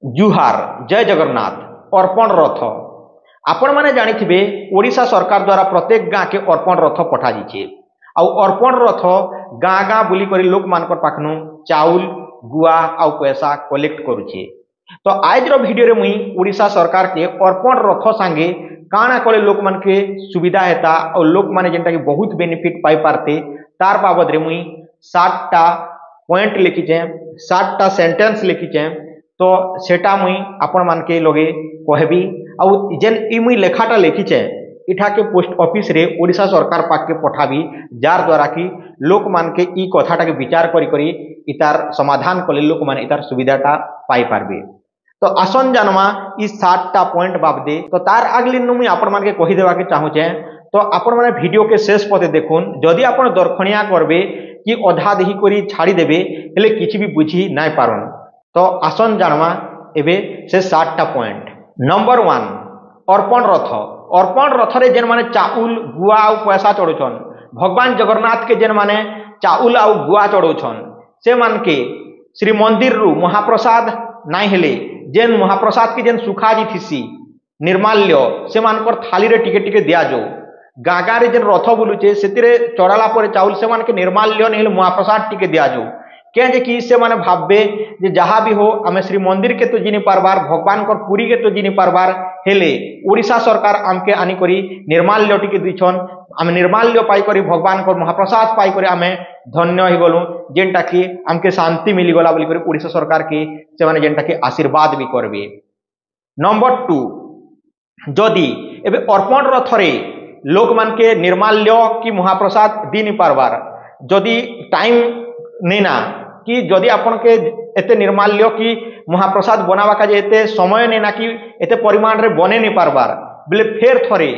जुहार जय जगन्नाथ अर्पण रथ आपण माने जानिथिबे ओडिशा सरकार द्वारा प्रत्येक गाँ के अर्पण रथ पठा जाइछे। आउ अर्पण रथ गाँ गाँ बुली करी लोक मानकर पाखनु चाउल गुआ आउ पैसा कलेक्ट करूछे। तो आज रो वीडियो रे मुई ओडिशा सरकार के अर्पण रथ संगे काना कले लोक मान के सुविधा हेता और लोक माने जेंटा के बहुत बेनिफिट पाई पारते तार बाबद रे मुई 7टा पॉइंट लिखिचे 7टा सेंटेंस लिखिचे। तो सेटा मुई आपण मान के लगे कहबी आउ जेन ई मुई लेखाटा लिखिचे इठा के पोस्ट ऑफिस रे ओडिशा सरकार पाक के पठाबी जार द्वारा कि लोक मान के ई कथाटा के विचार करी करी इतार समाधान कले लोक मान इतार सुविधाटा पाई पारबे। तो आसन जानमा ई 7टा पॉइंट बाबदे तो तार आगलिन मुई आपण मान के कहि देवा के चाहूचे। तो आपण माने वीडियो के शेष पते देखुन जदि आपण दरखणिया करबे कि अधा देही करी छाड़ी देबे हेले किछि भी बुझी नाय पारन। तो आसन जानमा एबे से 7टा पॉइंट। नंबर 1 अर्पण रथ। अर्पण रथ रे जेन माने चाउल गुआ आउ पैसा चढ़ुछन भगवान जगन्नाथ के जेन माने चाउल आउ गुआ चढ़ुछन से मान के श्री मंदिर रु महाप्रसाद नाइ हेले जेन महाप्रसाद के जेन सुखा जी थिसी निर्माल्य से मानकर थाली रे टिके टिके दिया जो गाँ गाँ रे जेन रथ बुलुचे सेतिरे चढ़ाला पर चाउल से मान के निर्माल्य नहीं महाप्रसाद टिके दिया जो क्या जे कि से माने भाबे जे जहाँ भी हो आमे श्री मंदिर के तो जिनी पारबार भगवान कर पुरी के तो जिनी पारबार हेले ओडिशा सरकार आमके आनी करी निर्माल्य टिके दिछन आमे निर्माल्य पाई करी भगवान कर महाप्रसाद पाई करी आमे धन्य ही गलु जेनटा कि आमके शांति मिली गला बोली करी ओडिशा सरकार के से माने जेनटा कि आशीर्वाद भी करबे। नंबर 2 जदि एबे अर्पण रथ रे लोक मान के निर्माल्य की महाप्रसाद दी नि पारबार जदि टाइम नेना कि जदि आपन के एते निर्माल्य की महाप्रसाद बनावा का जे एते समय नेना कि एते परिमाण रे बने नि पारबार बोले फेर थरे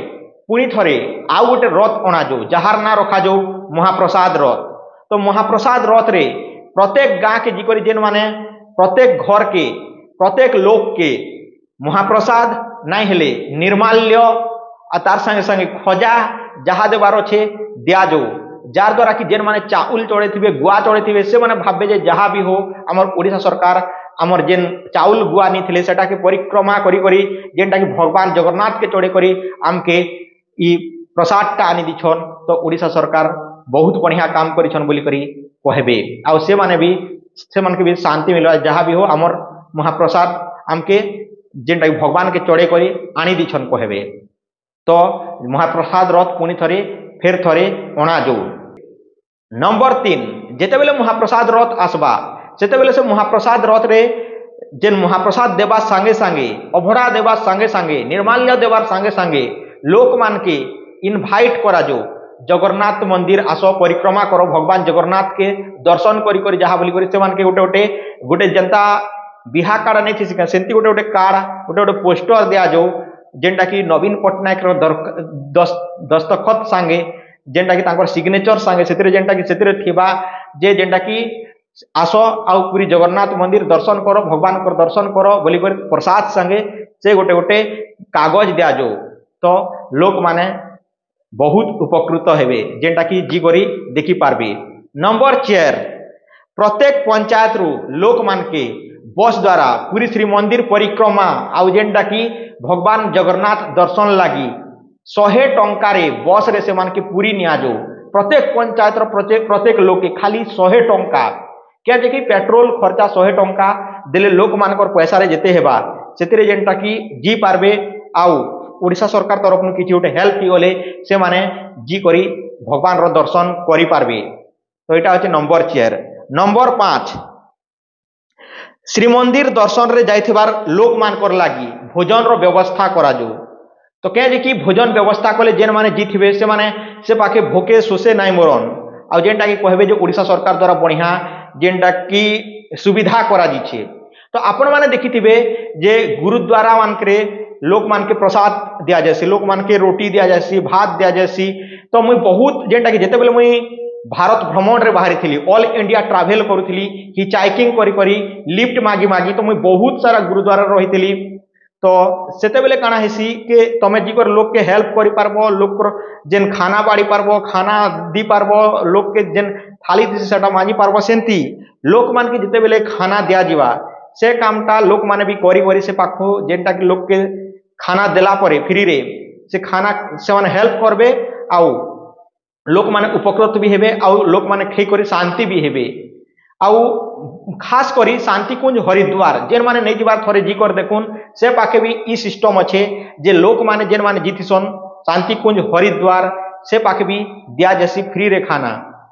पुनी थरे आउ गोटे रथ अणा जो जहार ना रखा जो महाप्रसाद रथ। तो महाप्रसाद रथ रे प्रत्येक गाँ के जिकरी जेन माने प्रत्येक घर के प्रत्येक लोक के महाप्रसाद नाइ हेले निर्माल्य आ तार संगे संगे खजा जहा देवार छे दिया जो जार द्वारा कि जेन माने चाउल चढ़े थिबे गुआ चढ़े थिबे से माने भाबे जे जहाँ भी हो आमर ओडिशा सरकार आमर जेन चाउल गुआ नी थिले सेटा के परिक्रमा करी करी जेनटा कि भगवान जगन्नाथ के चढ़े करी आमके ई प्रसादटा आनी दिछन। तो ओडिशा सरकार बहुत बढ़िया काम करिछन बोली करी कहबे आ से माने भी शांति मिलवा जहाँ भी हो आमर महाप्रसाद आमके जेनटा कि भगवान के चढ़े करी आनी दिछन कहबे। तो महाप्रसाद रथ पुनी थरे फेर थरे अणा जो। नंबर 3 जेते बेले महाप्रसाद रथ आसबा सेते बेले से महाप्रसाद रथ रे जेन महाप्रसाद देवा संगे संगे अभड़ा देवा संगे संगे निर्माल्य देवार संगे संगे लोक मान के इनवाइट करा जो जगन्नाथ मंदिर आसो परिक्रमा करो भगवान जगन्नाथ के दर्शन करी करी जहा बोली करी से मान के गोटे गोटे जनता बिहा कार्ड नहीं थी सेंती गोटे गोटे कार्ड गोटे गोटे पोस्टर दिया जो जेनटा कि नवीन पट्टनायक दस्तखत सांगे जेनटा कि तांकर सिग्नेचर सांगे सेतिरे जेनटा कि सेतिरे थिबा जे जेनटा कि आसो आउ पूरी जगन्नाथ मंदिर दर्शन करो भगवान को दर्शन करो बोली कर प्रसाद संगे से गोटे गोटे कागज दिया जो। तो लोक माने बहुत उपकृत हेबे जेनटा कि जी करी देखि पारबे। नंबर 4 प्रत्येक पंचायत रु लोक मान के बस द्वारा पूरी श्री मंदिर परिक्रमा आउ जेनटा कि भगवान जगन्नाथ दर्शन लगी 100 टंकार बस रे से मान के पूरी नियाजो प्रत्येक पंचायत प्रत्येक लोक के खाली 100 टंका क्या जे कि पेट्रोल खर्चा 100 टंका देले लोक मानकर पैसा रे जेते हेबा सेतिरे जेनटा कि जी पारबे आउ ओडिशा सरकार तरफ नु किछि गोटे हेल्प ही होले से माने जी करी भगवान रो दर्शन करी पारबे। तो एटा होचे नंबर 4। नंबर 5 श्रीमंदिर दर्शन रे जाइथिबार लोक मानकर लागी भोजन रो व्यवस्था करा जो। तो क्या जे कि भोजन व्यवस्था कले जेन माने जीथिबे से माने से पाखे भोके शोषे नाइ मरन आ जेनटा कि कहबे जे ओडिशा सरकार द्वारा बढ़िया जेनटा कि सुविधा करा दिछे। तो आपण माने देखिथिबे जे गुरुद्वारा मानकरे लोक मान के प्रसाद दिया जायसी लोक मान के रोटी दिया जायसी भात दिया जायसी। तो मुई बहुत जेनटा कि जेते बेले मुई भारत भ्रमण रे बाहरी थी ऑल इंडिया ट्रावेल करूथली हिचाइकिंग करी करी लिफ्ट मागी मागी तो मुई बहुत सारा गुरुद्वारा रही। तो सेते बेले काना हेसी के तमे जिकर लोक के हेल्प करि पारबो लोक जेन खाना बाड़ी पारबो खाना दी पारबो लोक के जेन थाली दिसी सेटा मागी पारबो सेंती लोक मान के जेते बेले खाना दिया जीवा से कामटा लोक माने भी करी करी से पाखो जेनटा कि लोक के खाना देला परे फ्री रे से खाना से माने हेल्प करबे आउ लोक माने उपकृत भी हेबे आउ लोक माने खई करी शांति भी हेबे आउ खास करी शांति कुंज हरिद्वार जेन माने नहीं जीवार थोड़े जी कर देखुन से पाखे भी ई सिस्टम अच्छे जे लोक माने जेन माने जीतिसन शांति कुंज हरिद्वार से पाखे भी दिया जैसी फ्री रे खाना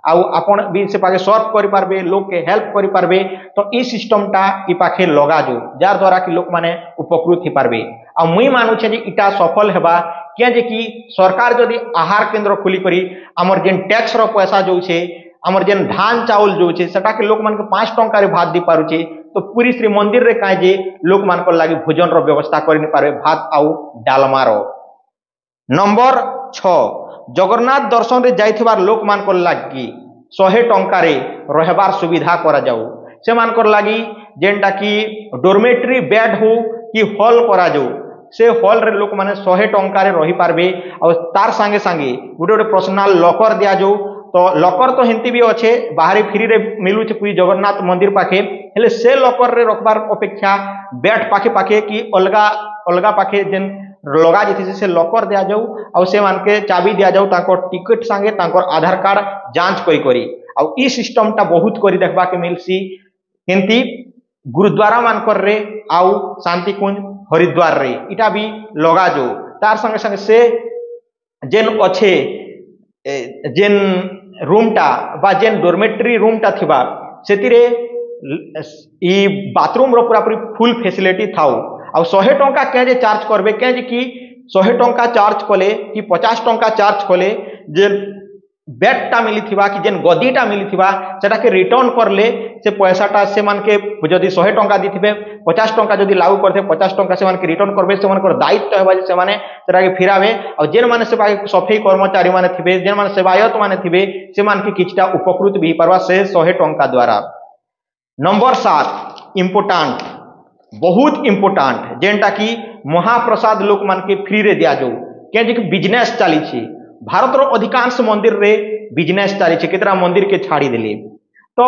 आउ आपण भी से पाखे सर्व करि पारबे लोक के हेल्प करि पारबे तो ई सिस्टम टा ई पाखे लगा जो जार द्वारा कि लोक माने उपकृत ही पारबे आ मुई मानु छे जे इटा सफल हेबा क्या जे कि सरकार जदि आहार केंद्र खुली करी हमर जेन टैक्स रो पैसा जो छे हमर जेन धान चाउल जो छे सेटा के लोक मान के 5 टंका रे भात दी पारु छे तो पूरी श्री मंदिर रे काहे जे लोक मान को लागि भोजन रो व्यवस्था करि नि पारे भात आउ डालमा रो। नंबर 6 जगन्नाथ दर्शन रे जाइथिबार लोक मान को लागि 100 टंका रे रहबार सुविधा करा जाऊ से मान को लागि जेनटा कि डोरमेटरी बेड हो कि हॉल करा जाऊ से हॉल रे लोक माने 100 टंका रे रही पारबे और तार संगे संगे गुटे गुटे पर्सनल लॉकर दिया जाऊ तो लॉकर तो हिंती भी अच्छे बाहरी फ्री रे मिलू छे पूरी जगन्नाथ मंदिर पाखे हेले से लॉकर रे रखबार अपेक्षा बेड पाखे पाखे कि अलगा अलगा पाखे जेन लगा जेथि से लॉकर दिया जाऊ और से मान के चाबी दिया जाऊ ताको टिकट संगे ताको आधार कार्ड जांच करी और ई सिस्टम टा बहुत करी देखबा के मिलसी हिंती गुरुद्वारा मान कर रे आउ शांति कुंज हरिद्वार रे इटा भी लगा जो तार संगे संगे से जेन अच्छे जेन रूम टा बा जेन डोरमेटरी रूम टा थिबा सेतिरे ई बाथरूम रो पूरा पूरी फुल फैसिलिटी थाउ और 100 टंका के जे चार्ज करबे के जे कि 100 टंका चार्ज कले कि 50 टंका चार्ज कले जे बेड टा मिली थिबा कि जेन गदी टा मिली थिबा सेटा के रिटर्न करले से पैसा टा से मान के जदी 100 टंका दिथिबे 50 टंका जदी लागू करथे 50 टंका से मान के रिटर्न करबे से मान को दायित्व हेबा जे से माने सेटा के फिरावे और जेन माने से सफाई कर्मचारी माने थिबे जेन माने सेवायत माने थिबे से मान के किछटा उपकृत भी परवा से 100 टंका द्वारा। नंबर 7 इंपोर्टेंट बहुत इंपोर्टेंट जेनटा कि महाप्रसाद लोक मान के फ्री रे दिया जो के जे बिजनेस चली छी भारत रो अधिकांश मंदिर रे बिजनेस चली छी केतरा मंदिर के छाड़ी देले तो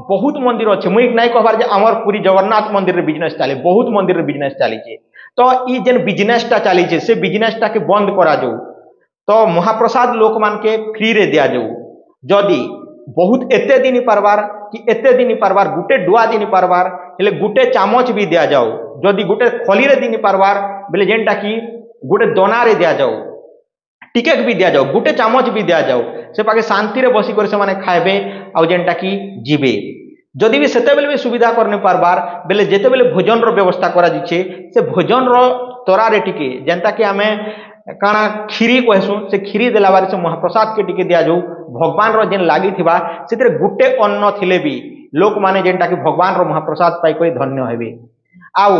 बहुत मंदिर अच्छे मुई नहीं कहबार जे हमर पूरी जगन्नाथ मंदिर रे बिजनेस चले बहुत मंदिर रे बिजनेस चली छी तो ई जेन बिजनेस टा चली छी से बिजनेस टा के बंद करा जो तो महाप्रसाद लोक मान के फ्री रे दिया जो जदी बहुत एते दिन पारबार कि एते दिन पारबार गुटे डुआ दिन पारबार हेले गुटे चामच भी दिया जाओ जदी गुटे खली रे दिन पारबार बेले जेनटा कि गुटे दोना रे दिया जाओ टिकेट भी दिया जाओ गुटे चामच भी दिया जाओ से पाके शांति रे बसी कर से माने खाइबे आ जेनटा कि जीवे जदि भी सेते बेले भी सुविधा करने पारबार बेले जेते बेले भोजन रो व्यवस्था करा जिछे से भोजन रो तोरा रे टिके जेनता कि हमें काना खीरी कहसु से खीरी देला बारे से महाप्रसाद के टिके दिया जाऊ भगवान रो जेन लागी थिबा सेते गुटे अन्न थिले भी लोक माने जेनटा कि भगवान रो महाप्रसाद पाई कोई धन्य हेबे आउ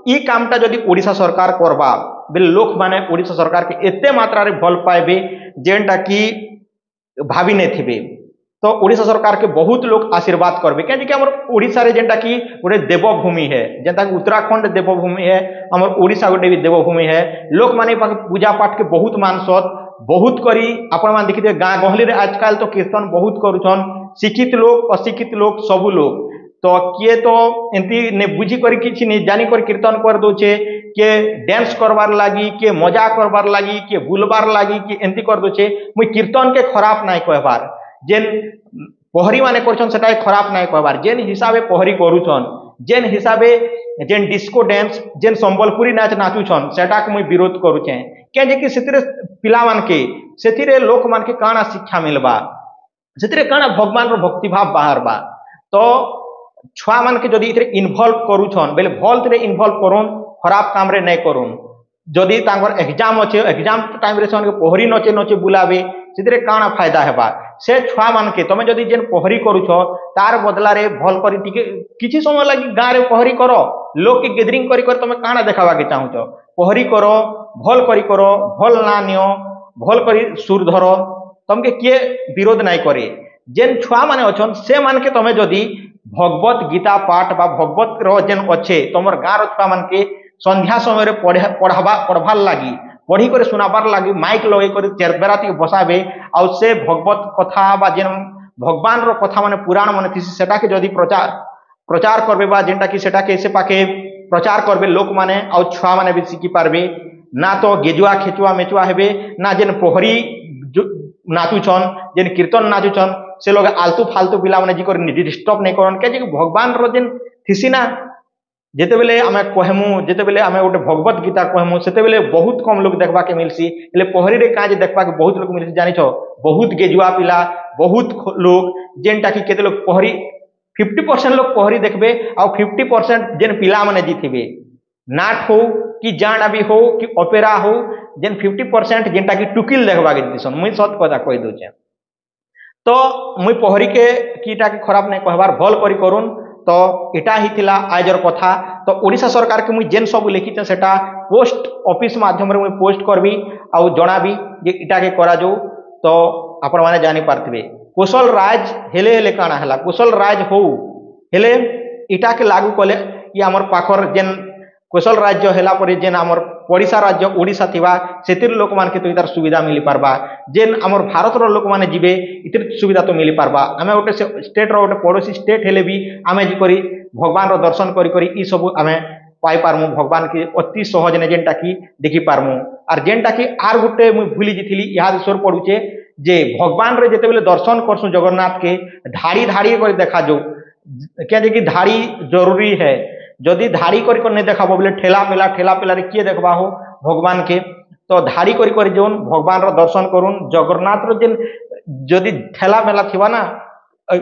ई कामटा जदि ओडिशा सरकार करबा बेले लोक माने ओडिशा सरकार के एते मात्रा रे भल पाइबे जेनटा कि भाभी ने थिबे तो ओडिशा सरकार के बहुत लोग आशीर्वाद करबे कि हमर ओडिशा रे जेनटा कि गोटे देवभूमि है जेनता कि उत्तराखंड देवभूमि है हमर ओडिशा गोटे भी देवभूमि है लोक माने पूजा पाठ के बहुत मानसत बहुत करी आपण मान देखिथे गाँ गहली रे आजकल तो कीर्तन बहुत करूछन शिक्षित लोग अशिक्षित लोग सबु लोग तो किए तो एंती ने बुझी करी किछि ने जानी कर कीर्तन कर दोछे के डांस करबार लागी के मजा करबार लागी के बुलबार लागी के एंती कर दोछे मुई कीर्तन के खराब नाइ कहबार जेन पहरी माने करछन सेटा खराब नाइ कहबार जेन हिसाबे पहरी करूछन जेन हिसाबे जेन डिस्को डांस जेन संबलपुरी नाच नाचुछन सेटा के मुई विरोध करूछे के जे कि सेतिरे पिला मान के सेतिरे लोक मान के काना शिक्षा मिलबा सेतिरे काना भगवान रो भक्ति भाव बाहर बा तो छुआ मान के जदि इतरे इन्वॉल्व करूछन बेले भल तरे इन्वॉल्व करून खराब काम रे नहीं करून जदि तांकर एग्जाम अच्छे एग्जाम टाइम रे सन के पहरी नचे नचे बुलावे सेतिरे काना फायदा हेबा से छुआ मान के तमे जदि जेन पहरी करूछ तार बदला रे भल करी टिके किछि समय लागि गाँ रे पहरी करो लोग के गैदरिंग करी कर तमे काना देखावा के चाहूछ पहरी करो भल करी करो भल ना नियो भल करी सुर धरो तमके किए विरोध नहीं करे जेन छुआ माने अछन से मान के तमे जदि भगवत गीता पाठ बा भगवत रो जेन अच्छे तुमर गाँ रो छुआ मान के संध्या समय पढ़वार लगी पढ़ी कर सुनाबार लगी माइक लगे कर चेरबेराती बसाबे आउ से भगवत कथा बा जेन भगवान रो कथा माने पुराण माने थिसी सेटा के जदि प्रचार प्रचार करबे बा जेनटा कि सेटा के से पाके प्रचार करबे लोक माने आउ छुआ माने भी शिखी पारबे ना तो गेजुआ खेचुआ मेचुआ हेबे ना जेन पोहरी नाचुछन जेन कीर्तन नाचुछन से लोग आलतू फालतू पिला माने जिकर डिस्टर्ब नहीं करन के भगवान रो जेन थिसी ना जेते बेले आमे कहमु जेते बेले आमे गोटे भगवत गीता कहमु सेते बेले बहुत कम लोग देखबा के मिलसी एले पोहरी रे काज देखबा के बहुत लोग मिलसी जानि छो बहुत गेजुआ पिला बहुत लोग जेनटा कि केते लोग पोहरी 50% लोग पोहरी देखबे आ 50% जेन पिला माने जीथिबे नाट हो कि जाना भी हो कि ओपेरा हो जेन 50% जेनटा कि टुकिल देखबा के दिसन मुई सत कथा कहि दोचे तो मुई पोहरी के कीटा के खराब नहीं कहबार भल करी करूँ तो इटा ही थिला आजर कथा तो ओडिशा सरकार के मुई जेन सब लिखी सेटा पोस्ट ऑफिस माध्यम रे मुई पोस्ट करबी आउ जणाबी जे इटा के करा जो तो आपण माने जानि पारथिबे कुशल राज हेले हेले काना हला कुशल राज हो हेले इटा के लागू कले कि हमर पाखर जेन कुशल राज्य हेला परे जेन हमर पड़िशा राज्य ओडिशा थिबा सेतिर लोक मान के तो इधर सुविधा मिली पारबा जेन हमर भारत रो लोक माने जिबे इतिर सुविधा तो मिली पारबा आमे ओटे स्टेट रो ओटे पड़ोसी स्टेट हेले भी आमे जी करी भगवान रो दर्शन करी करी ई सब आमे पाई पारमु भगवान के अति सहज ने जेनटा की देखि पारमु आर जेनटा की आर गुटे मुई भूली जिथिली इहा ईश्वर पडुचे जे भगवान रे जेते बेले दर्शन करसु जगन्नाथ के धाड़ी धाड़ी कर देखा जो क्या जे कि धाड़ी जरूरी है जदि धाड़ी कर नहीं देखा बोले ठेला पेला रे किए देखबा हो भगवान के तो धाड़ी कर जोन भगवान रो दर्शन करूँ जगन्नाथ रो जेन जदि ठेला मेला थिबा ना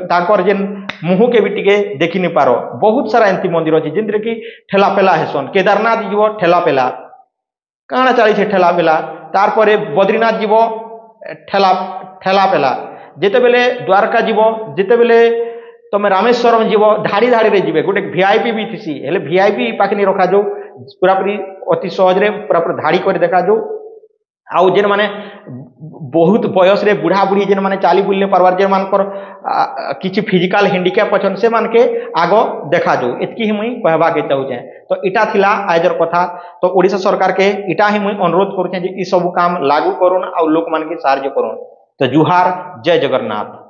ताकर जेन मुह के भी टिके देखि नहीं पारो बहुत सारा एंती मंदिर अच्छी जिन कि ठेला पेला हेसन केदारनाथ जीव ठेला पेला काना चली छे ठेला पेला तार परे बद्रीनाथ जीव ठेला पेला जेते बेले द्वारका जीव जेते बेले तुम रामेश्वरम जीव धाड़ी धाड़ी रे जीवे गोटे वीआईपी भी थी हेले वीआईपी पाखे नहीं रखा जो पूरापूरी अति सहज रे पूरापूरी धाड़ी कर देखा जो आउ जेन माने बहुत बयस रे बुढ़ा बुढ़ी जेन माने चाली बुलने पारबार जेन मानकर किछि फिजिकल हैंडिकैप अछन से मान के आगो देखा जो एतकी ही मुई कहबा के चाहूचे तो इटा थिला आजर कथा तो ओडिशा सरकार के इटा ही मुई अनुरोध करूचे जे ई सब काम लागू करूँ और लोक मान के साहाय्य करूँ तो जुहार जय जगन्नाथ।